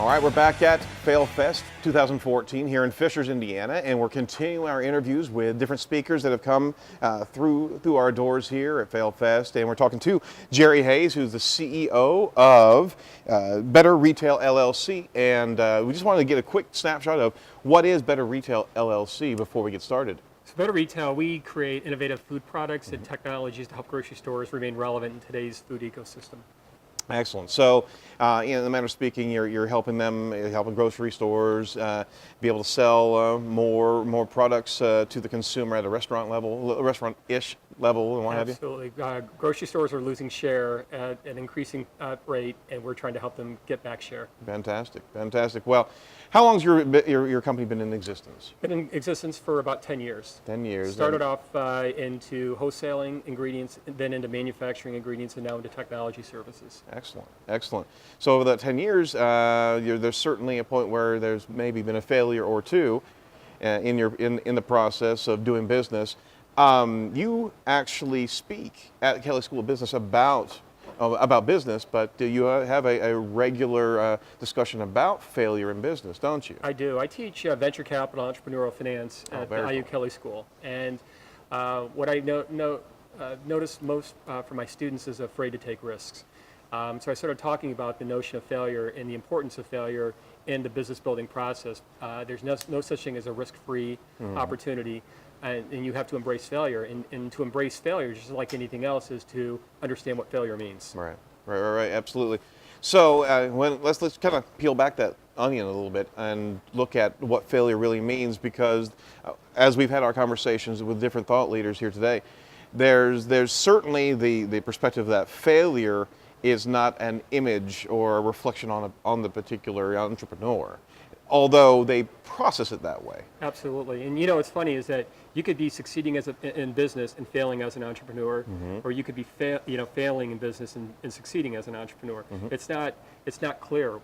All right, we're back at Fail Fest 2014 here in Fishers, Indiana, and we're continuing our interviews with different speakers that have come through our doors here at Fail Fest. And we're talking to Gerry Hays, who's the CEO of Better Retail LLC. And we just wanted to get a quick snapshot of what is Better Retail LLC before we get started. So Better Retail, we create innovative food products and technologies to help grocery stores remain relevant in today's food ecosystem. Excellent. So, in the manner of speaking, you're helping them, helping grocery stores be able to sell more products to the consumer at a restaurant level, restaurant-ish level, and what have you. Absolutely. Grocery stores are losing share at an increasing rate, and we're trying to help them get back share. Fantastic, fantastic. Well, how long's your company been in existence? Been in existence for about 10 years. 10 years. Started off into wholesaling ingredients, then into manufacturing ingredients, and now into technology services. Excellent, excellent. So over that 10 years, there's certainly a point where there's maybe been a failure or two in the process of doing business. You actually speak at Kelley School of Business about business, but do you have a regular discussion about failure in business, don't you? I do. I teach venture capital entrepreneurial finance at the IU Kelley School, and what I notice most from my students is afraid to take risks. So I started talking about the notion of failure and the importance of failure in the business building process. There's no such thing as a risk-free opportunity, and you have to embrace failure. And to embrace failure, just like anything else, is to understand what failure means. Right, absolutely. So let's kind of peel back that onion a little bit and look at what failure really means, because as we've had our conversations with different thought leaders here today, there's certainly the perspective that failure is not an image or a reflection on the particular entrepreneur, although they process it that way. Absolutely. And you know what's funny is that you could be succeeding in business and failing as an entrepreneur, or you could be failing in business and succeeding as an entrepreneur. It's not clear.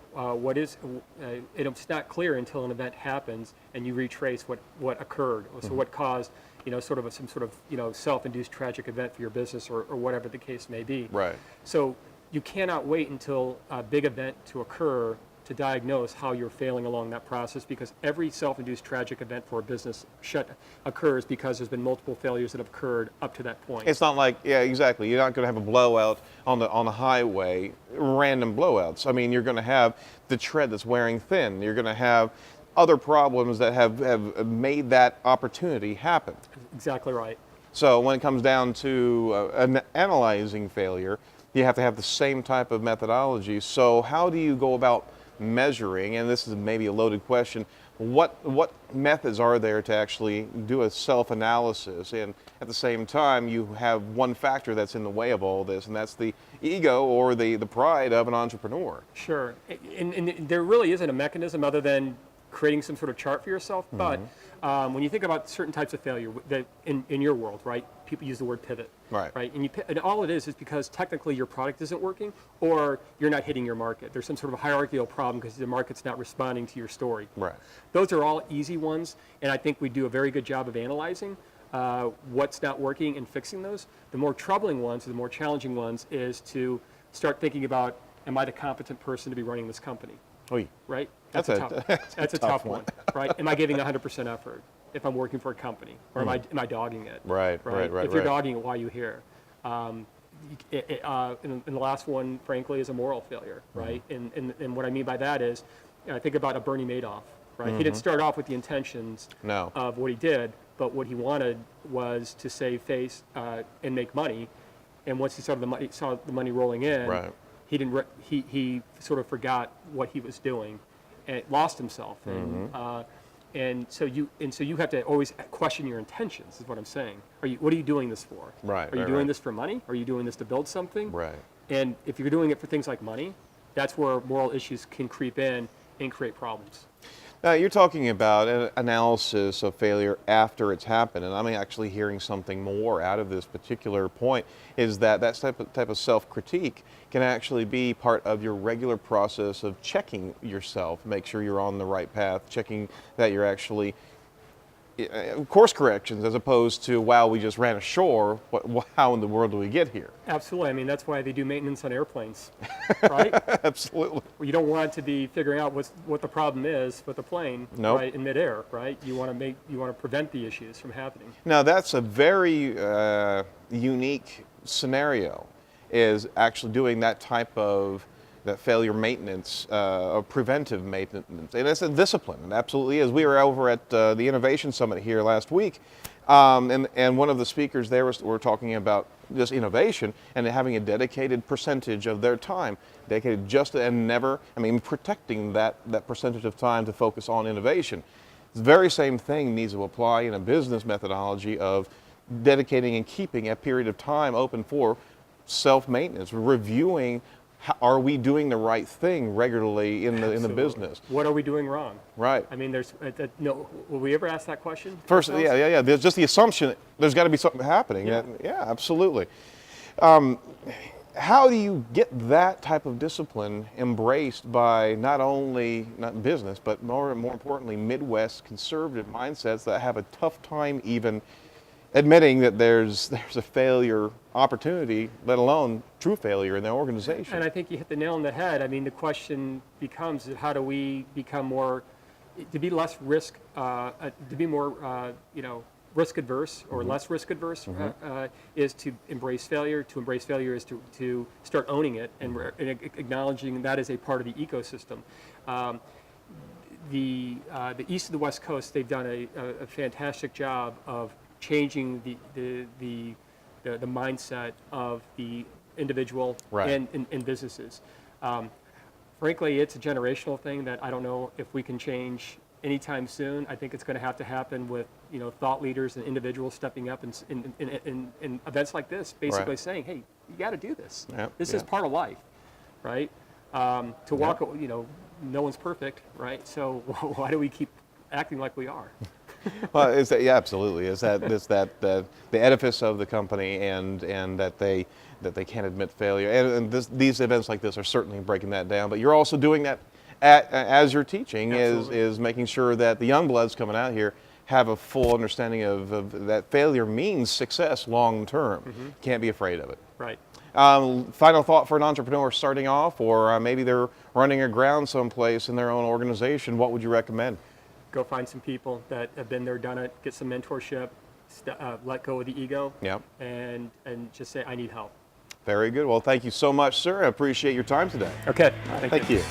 It's not clear until an event happens and you retrace what occurred. So what caused some sort of self-induced tragic event for your business or whatever the case may be. Right. So you cannot wait until a big event to occur to diagnose how you're failing along that process, because every self-induced tragic event for a business occurs because there's been multiple failures that have occurred up to that point. It's not like, yeah, exactly. You're not going to have a blowout on the highway, random blowouts. I mean, you're going to have the tread that's wearing thin. You're going to have other problems that have made that opportunity happen. Exactly right. So when it comes down to analyzing failure, you have to have the same type of methodology. So how do you go about measuring, and this is maybe a loaded question, what methods are there to actually do a self-analysis, and at the same time you have one factor that's in the way of all this, and that's the ego or the pride of an entrepreneur? Sure, and there really isn't a mechanism other than creating some sort of chart for yourself, but when you think about certain types of failure that in your world, right, people use the word pivot, right? And all it is because technically your product isn't working or you're not hitting your market. There's some sort of hierarchical problem because the market's not responding to your story. Right. Those are all easy ones, and I think we do a very good job of analyzing what's not working and fixing those. The more troubling ones, or the more challenging ones, is to start thinking about, am I the competent person to be running this company? Right? That's a tough one, right? Am I giving 100% effort if I'm working for a company, or am I dogging it? Right. If you're dogging it, why are you here? And the last one, frankly, is a moral failure, right? And what I mean by that is, think about a Bernie Madoff, right? He didn't start off with the intentions of what he did, but what he wanted was to save face and make money. And once he saw the money rolling in, he sort of forgot what he was doing and lost himself. And so you have to always question your intentions, is what I'm saying. What are you doing this for? Are you doing this for money? Are you doing this to build something? Right. And if you're doing it for things like money, that's where moral issues can creep in and create problems. Now, you're talking about an analysis of failure after it's happened, and I'm actually hearing something more out of this particular point, is that type of self-critique can actually be part of your regular process of checking yourself, make sure you're on the right path, checking that you're actually course corrections as opposed to, wow, we just ran ashore. How in the world do we get here? Absolutely. I mean, that's why they do maintenance on airplanes, right? Absolutely. Well, you don't want to be figuring out what the problem is with the plane, Nope. right, in midair, right? You want to prevent the issues from happening. Now that's a very unique scenario, is actually doing that type of that failure maintenance, or preventive maintenance, and it's a discipline. It absolutely is. We were over at the Innovation Summit here last week, and one of the speakers there were talking about just innovation and having a dedicated percentage of their time dedicated just and never. I mean, protecting that percentage of time to focus on innovation. The very same thing needs to apply in a business methodology of dedicating and keeping a period of time open for self-maintenance, reviewing. Are we doing the right thing regularly in the business? What are we doing wrong? Right. I mean, no. Will we ever ask that question? First, ourselves? yeah. There's just the assumption there's got to be something happening. Yeah. Yeah, absolutely. How do you get that type of discipline embraced by not business, but more importantly, Midwest conservative mindsets that have a tough time even admitting that there's a failure opportunity, let alone true failure in their organization? And I think you hit the nail on the head. I mean, the question becomes, how do we become more, to be less risk, to be more, risk adverse or less risk adverse, is to embrace failure. To embrace failure is to start owning it and acknowledging that is a part of the ecosystem. The East and the West Coast, they've done a fantastic job of changing the mindset of the individual Right. and businesses. Frankly, it's a generational thing that I don't know if we can change anytime soon. I think it's going to happen with thought leaders and individuals stepping up in events like this, basically Right. saying, "Hey, you got to do this. Yep, This yeah. is part of life, right? To walk, no one's perfect, right? So why do we keep acting like we are?" Well, absolutely. Is that the edifice of the company, and that they can't admit failure, and these events like this are certainly breaking that down. But you're also doing that as you're teaching, is making sure that the young bloods coming out here have a full understanding of that failure means success long term. Can't be afraid of it. Right. Final thought for an entrepreneur starting off, or maybe they're running aground someplace in their own organization. What would you recommend? Go find some people that have been there, done it, get some mentorship, let go of the ego, Yep. and just say, I need help. Very good. Well, thank you so much, sir. I appreciate your time today. Okay. Thank you.